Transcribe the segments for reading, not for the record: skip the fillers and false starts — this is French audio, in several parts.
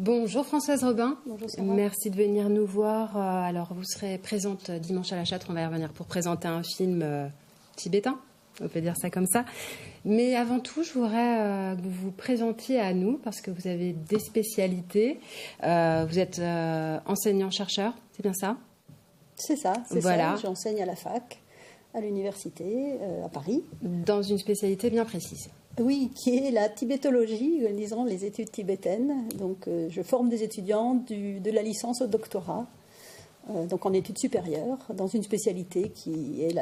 Bonjour Françoise Robin. Bonjour Sarah. Merci de venir nous voir. Alors vous serez présente dimanche à la Châtre, on va y revenir pour présenter un film tibétain, on peut dire ça comme ça. Mais avant tout, je voudrais que vous vous présentiez à nous parce que vous avez des spécialités. Vous êtes enseignant-chercheur, c'est bien ça ? C'est ça, c'est voilà. ça. J'enseigne à la fac, à l'université, à Paris. Dans une spécialité bien précise. Oui, qui est la tibétologie, disons les études tibétaines. Donc, je forme des étudiants de la licence au doctorat, donc en études supérieures, dans une spécialité qui est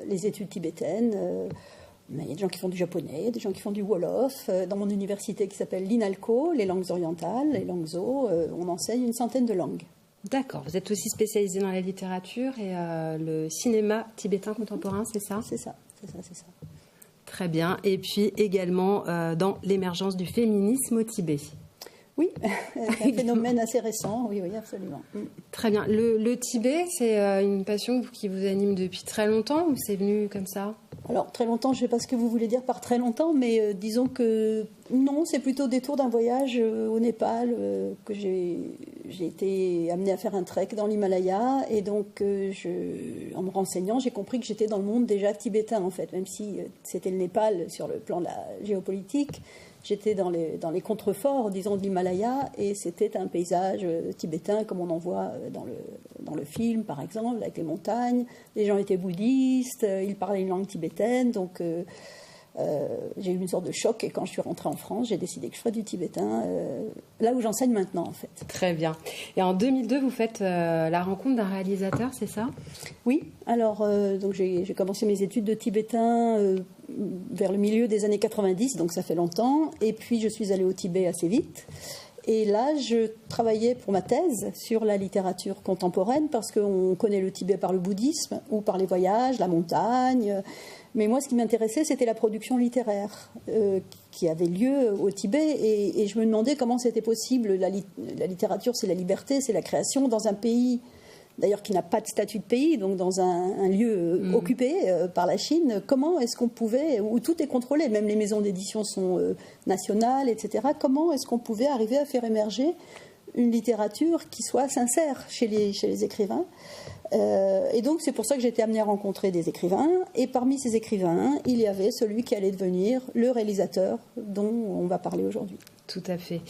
les études tibétaines. Mais il y a des gens qui font du japonais, des gens qui font du wolof. Dans mon université qui s'appelle l'INALCO, les langues orientales, les langues zo, on enseigne une centaine de langues. D'accord, vous êtes aussi spécialisée dans la littérature et le cinéma tibétain contemporain, c'est ça ? C'est ça. Très bien. Et puis également dans l'émergence du féminisme au Tibet. Oui, c'est un phénomène assez récent, oui, absolument. Très bien. Le Tibet, c'est une passion qui vous anime depuis très longtemps ou c'est venu comme ça ? Alors, très longtemps, je ne sais pas ce que vous voulez dire par très longtemps, mais disons que non, c'est plutôt des tours d'un voyage au Népal que j'ai été amenée à faire un trek dans l'Himalaya. Et donc, en me renseignant, j'ai compris que j'étais dans le monde déjà tibétain, en fait, même si c'était le Népal sur le plan de la géopolitique. J'étais dans les contreforts, disons, de l'Himalaya, et c'était un paysage tibétain comme on en voit dans le film, par exemple, avec les montagnes. Les gens étaient bouddhistes, ils parlaient une langue tibétaine, donc j'ai eu une sorte de choc. Et quand je suis rentrée en France, j'ai décidé que je ferais du tibétain, là où j'enseigne maintenant, en fait. Très bien. Et en 2002, vous faites la rencontre d'un réalisateur, c'est ça ? Oui. Alors, donc j'ai commencé mes études de tibétain vers le milieu des années 90, donc ça fait longtemps. Et puis, je suis allée au Tibet assez vite. Et là, je travaillais pour ma thèse sur la littérature contemporaine, parce qu'on connaît le Tibet par le bouddhisme ou par les voyages, la montagne. Mais moi, ce qui m'intéressait, c'était la production littéraire qui avait lieu au Tibet. Et je me demandais comment c'était possible. La littérature, c'est la liberté, c'est la création dans un pays, d'ailleurs, qui n'a pas de statut de pays, donc dans un lieu occupé par la Chine. Comment est-ce qu'on pouvait, où tout est contrôlé, même les maisons d'édition sont nationales, etc. Comment est-ce qu'on pouvait arriver à faire émerger une littérature qui soit sincère chez les écrivains ? Et donc, c'est pour ça que j'ai été amenée à rencontrer des écrivains. Et parmi ces écrivains, il y avait celui qui allait devenir le réalisateur dont on va parler aujourd'hui. Tout à fait.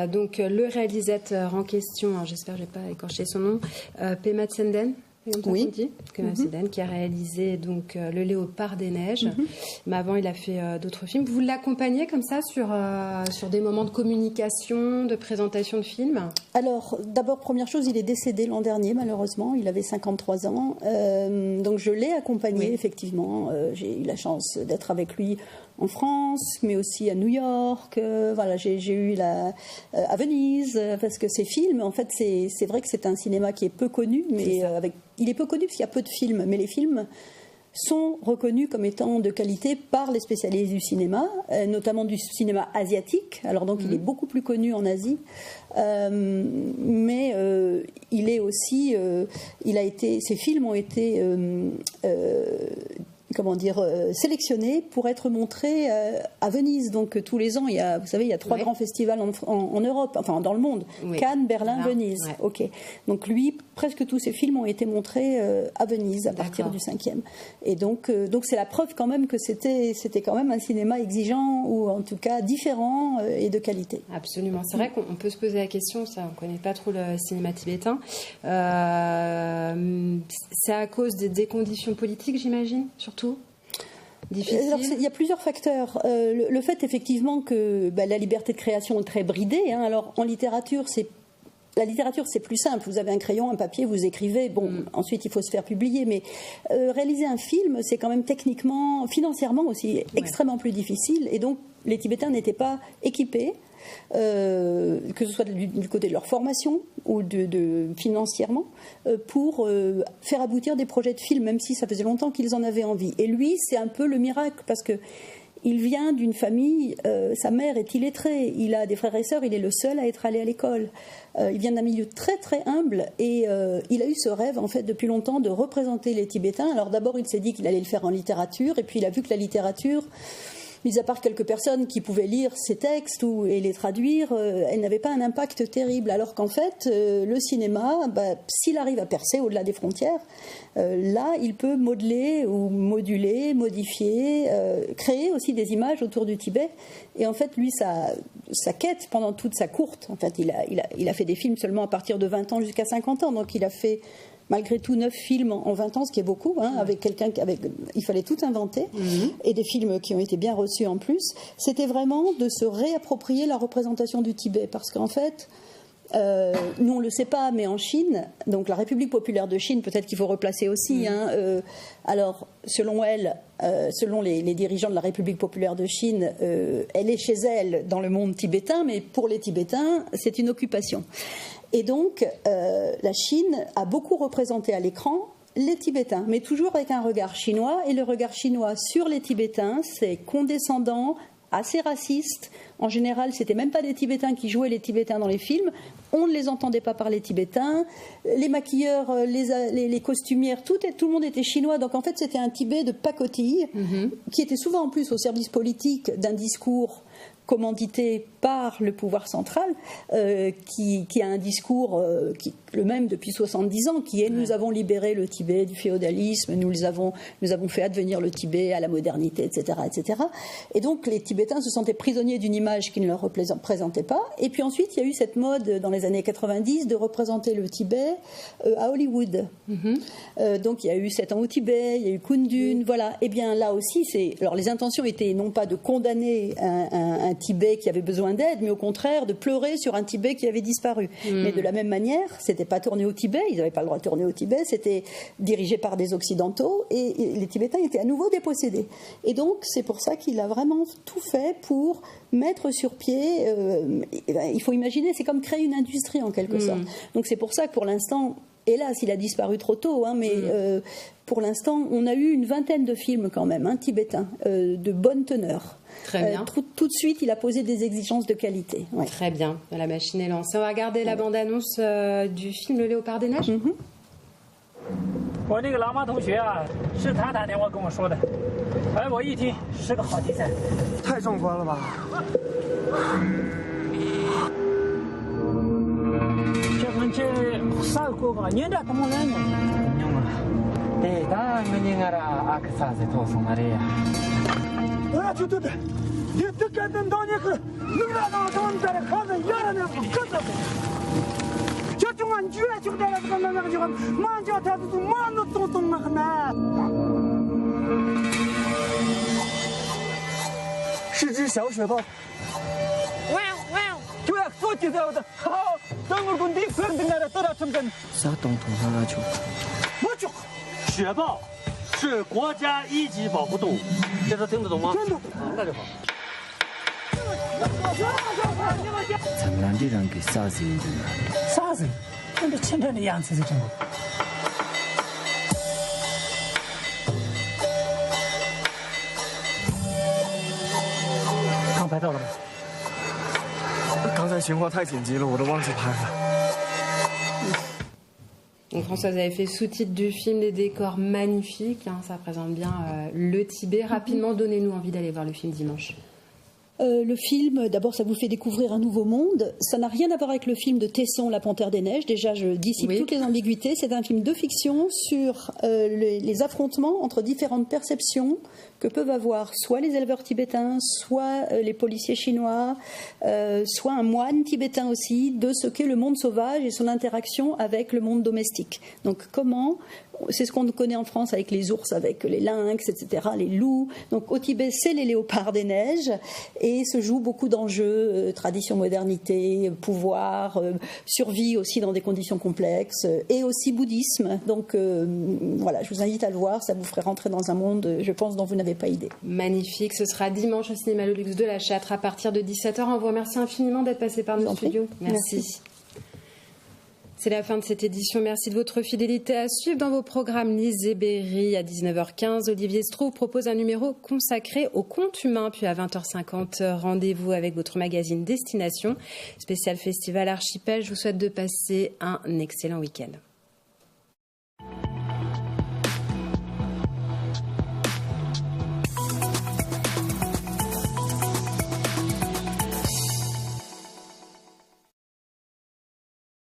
Donc, le réalisateur en question, j'espère que je n'ai pas écorché son nom, Pema Tsenden. Oui. Qui a réalisé donc Le Léopard des Neiges. Mais avant, il a fait d'autres films. Vous l'accompagnez comme ça sur des moments de communication, de présentation de films ? Alors, d'abord, première chose, il est décédé l'an dernier, malheureusement. Il avait 53 ans. Donc, je l'ai accompagné, effectivement. J'ai eu la chance d'être avec lui en France, mais aussi à New York. Voilà, j'ai eu à Venise, parce que ces films, en fait, c'est vrai que c'est un cinéma qui est peu connu, mais il est peu connu parce qu'il y a peu de films, mais les films sont reconnus comme étant de qualité par les spécialistes du cinéma, notamment du cinéma asiatique. Alors donc il est beaucoup plus connu en Asie, mais il est aussi, ces films ont été sélectionnés pour être montrés à Venise. Donc tous les ans, il y a 3 grands festivals en Europe, enfin dans le monde, Cannes, Berlin, Venise. Ouais. Ok. Donc lui, presque tous ces films ont été montrés à Venise à partir du 5e. Et donc c'est la preuve quand même que c'était quand même un cinéma exigeant, ou en tout cas différent et de qualité. Absolument. C'est vrai qu'on peut se poser la question, ça, on ne connaît pas trop le cinéma tibétain. C'est à cause des conditions politiques, j'imagine, surtout. Alors, il y a plusieurs facteurs. Le fait effectivement que la liberté de création est très bridée. Alors en littérature, la littérature, c'est plus simple. Vous avez un crayon, un papier, vous écrivez. Bon, ensuite, il faut se faire publier. Mais réaliser un film, c'est quand même techniquement, financièrement aussi, extrêmement plus difficile. Et donc, les Tibétains n'étaient pas équipés, que ce soit du côté de leur formation ou financièrement, pour faire aboutir des projets de films, même si ça faisait longtemps qu'ils en avaient envie. Et lui, c'est un peu le miracle, parce que il vient d'une famille, sa mère est illettrée, il a des frères et sœurs, il est le seul à être allé à l'école. Il vient d'un milieu très très humble, et il a eu ce rêve en fait depuis longtemps de représenter les Tibétains. Alors d'abord il s'est dit qu'il allait le faire en littérature, et puis il a vu que la littérature mis à part quelques personnes qui pouvaient lire ces textes et les traduire, elles n'avaient pas un impact terrible. Alors qu'en fait, le cinéma, s'il arrive à percer au-delà des frontières, là, il peut modeler ou moduler, modifier, créer aussi des images autour du Tibet. Et en fait, lui, sa quête pendant toute sa courte, en fait, il a fait des films seulement à partir de 20 ans jusqu'à 50 ans. Donc il a fait malgré tout 9 films en 20 ans, ce qui est beaucoup, avec quelqu'un il fallait tout inventer, et des films qui ont été bien reçus en plus. C'était vraiment de se réapproprier la représentation du Tibet, parce qu'en fait, nous on ne le sait pas, mais en Chine, donc la République populaire de Chine, peut-être qu'il faut replacer aussi, alors selon elle, selon les dirigeants de la République populaire de Chine, elle est chez elle dans le monde tibétain, mais pour les Tibétains, c'est une occupation. Et donc, la Chine a beaucoup représenté à l'écran les Tibétains, mais toujours avec un regard chinois. Et le regard chinois sur les Tibétains, c'est condescendant, assez raciste. En général, c'était même pas des Tibétains qui jouaient les Tibétains dans les films. On ne les entendait pas parler tibétains. Les maquilleurs, les costumières, tout le monde était chinois. Donc en fait, c'était un Tibet de pacotille, qui était souvent en plus au service politique d'un discours commandité par le pouvoir central, qui a un discours le même depuis 70 ans, qui est nous avons libéré le Tibet du féodalisme, nous avons fait advenir le Tibet à la modernité, etc., etc. Et donc les Tibétains se sentaient prisonniers d'une image qui ne leur représentait pas. Et puis ensuite, il y a eu cette mode dans les années 90 de représenter le Tibet à Hollywood. Donc il y a eu 7 ans au Tibet, il y a eu Kundun, voilà. Et bien là aussi, alors les intentions étaient non pas de condamner un Tibet qui avait besoin d'aide, mais au contraire de pleurer sur un Tibet qui avait disparu. Mais de la même manière, c'était pas tourné au Tibet, ils n'avaient pas le droit de tourner au Tibet, c'était dirigé par des Occidentaux, et les Tibétains étaient à nouveau dépossédés. Et donc c'est pour ça qu'il a vraiment tout fait pour mettre sur pied, il faut imaginer, c'est comme créer une industrie en quelque sorte. Donc c'est pour ça que pour l'instant, hélas, il a disparu trop tôt, mais pour l'instant, on a eu une vingtaine de films quand même, tibétains, de bonne teneur. Très bien. Tout de suite, il a posé des exigences de qualité. Ouais. Très bien, la machine est lancée. On va regarder la bande-annonce du film Le Léopard des Neiges. 我那个喇嘛同学啊，是他打电话跟我说的，哎，我一听是个好题材，太壮观了吧！这们这三个个年代怎么来呢？娘啊，对，当你那个阿克萨在头上那里呀。啊，对，你这干等到你个，你那个他们在那看着演了那不可能。 这中俺绝就在那个那个地方，满叫他都满都动那个呢。是只小雪豹。对啊，说起来的，好，等我滚地滚的那个得到成真。啥东土上那球？我就雪豹是国家一级保护动物，这都听得懂吗？听得懂，那就好。 咱们这人给啥子人？啥子？跟着前天的样子是真的。刚拍到了吗？刚才情况太紧急了，我都忘记拍了。 Donc Françoise avait fait sous-titre du film, des décors magnifiques, ça représente bien le Tibet. Rapidement, donnez-nous envie d'aller voir le film dimanche. Le film, d'abord, ça vous fait découvrir un nouveau monde. Ça n'a rien à voir avec le film de Tesson, La Panthère des Neiges. Déjà, je dissipe toutes les ambiguïtés. C'est un film de fiction sur les affrontements entre différentes perceptions que peuvent avoir soit les éleveurs tibétains, soit les policiers chinois, soit un moine tibétain aussi, de ce qu'est le monde sauvage et son interaction avec le monde domestique. Donc, comment... C'est ce qu'on connaît en France avec les ours, avec les lynx, etc., les loups. Donc au Tibet, c'est les léopards des neiges et se joue beaucoup d'enjeux, tradition, modernité, pouvoir, survie aussi dans des conditions complexes et aussi bouddhisme. Donc voilà, je vous invite à le voir, ça vous ferait rentrer dans un monde, je pense, dont vous n'avez pas idée. Magnifique, ce sera dimanche au cinéma Le Luxe de la Châtre à partir de 17h. On vous remercie infiniment d'être passé par nos studios. Merci. C'est la fin de cette édition. Merci de votre fidélité. À suivre dans vos programmes Lise et Berry à 19h15. Olivier Stroh propose un numéro consacré au conte humain. Puis à 20h50, rendez-vous avec votre magazine Destination. Spécial Festival Archipel. Je vous souhaite de passer un excellent week-end.